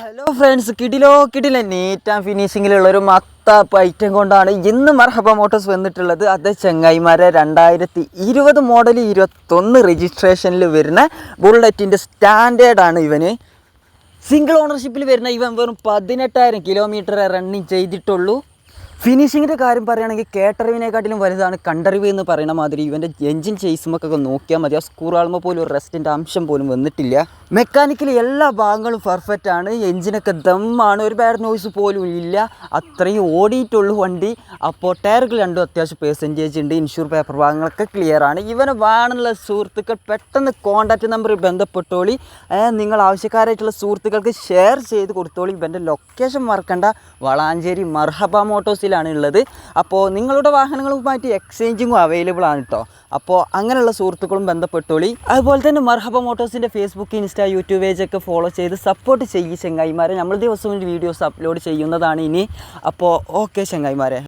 Hello friends, കിടില neat and ഫിനിഷിങ്ങിലുള്ള ഒരു മത്താപ്പ് item കൊണ്ടാണ് ഇന്ന് മർഹബ മോട്ടോഴ്സ് വന്നിട്ടുള്ളത്. അത് ചങ്ങായിമാരെ 2020 മോഡൽ 21 രജിസ്ട്രേഷനിൽ വരുന്ന ബുള്ളറ്റിൻ്റെ സ്റ്റാൻഡേർഡാണ് ഇവന്. സിംഗിൾ ഓണർഷിപ്പിൽ വരുന്ന ഇവൻ വെറും 18,000 കിലോമീറ്റർ റണ്ണിങ് ചെയ്തിട്ടുള്ളൂ. ഫിനിഷിങ്ങിൻ്റെ കാര്യം പറയുകയാണെങ്കിൽ കേട്ടറിവിനെക്കാട്ടിലും വലുതാണ് കണ്ടറിവ് എന്ന് പറയുന്ന മാതിരി. ഇവൻ്റെ എൻജിൻ ചേസുമൊക്കെ നോക്കിയാൽ മതി, ആ സ്ക്രൂവാളുമ്പോൾ പോലും ഒരു റെസ്റ്റിൻ്റെ അംശം പോലും വന്നിട്ടില്ല. മെക്കാനിക്കലി എല്ലാ ഭാഗങ്ങളും പെർഫെക്റ്റ് ആണ്. എൻജിനൊക്കെ ദമ്മാണ്, ഒരു ബാഡ് നോയ്സ് പോലും ഇല്ല. അത്രയും ഓടിയിട്ടുള്ളൂ വണ്ടി. അപ്പോൾ ടയറുകൾ രണ്ടും അത്യാവശ്യം പെർസെൻറ്റേജ് ഉണ്ട്. ഇൻഷൂർ പേപ്പർ ഭാഗങ്ങളൊക്കെ ക്ലിയർ ആണ്. ഇവനെ വേണമെന്നുള്ള സുഹൃത്തുക്കൾ പെട്ടെന്ന് കോൺടാക്റ്റ് നമ്പറിൽ ബന്ധപ്പെട്ടോളി. നിങ്ങൾ ആവശ്യക്കാരായിട്ടുള്ള സുഹൃത്തുക്കൾക്ക് ഷെയർ ചെയ്ത് കൊടുത്തോളി. ഇവൻ്റെ ലൊക്കേഷൻ മറക്കണ്ട, വളാഞ്ചേരി മർഹബ മോട്ടോഴ്സിലാണ് ഉള്ളത്. അപ്പോൾ നിങ്ങളുടെ വാഹനങ്ങളുമായിട്ട് എക്സ്ചേഞ്ചിങ്ങും അവൈലബിൾ ആണ് കേട്ടോ. അപ്പോൾ അങ്ങനെയുള്ള സുഹൃത്തുക്കളും ബന്ധപ്പെട്ടോളി. അതുപോലെ തന്നെ മർഹബ മോട്ടോഴ്സിൻ്റെ ഫേസ്ബുക്ക്, ഇൻസ്റ്റാ, യൂട്യൂബ് പേജൊക്കെ ഫോളോ ചെയ്ത് സപ്പോർട്ട് ചെയ്യും ചങ്ങായിമാരെ. നമ്മൾ ദിവസവും വീഡിയോസ് അപ്ലോഡ് ചെയ്യുന്നതാണ് ഇനി. അപ്പോൾ ഓക്കെ ചങ്ങായിമാരെ.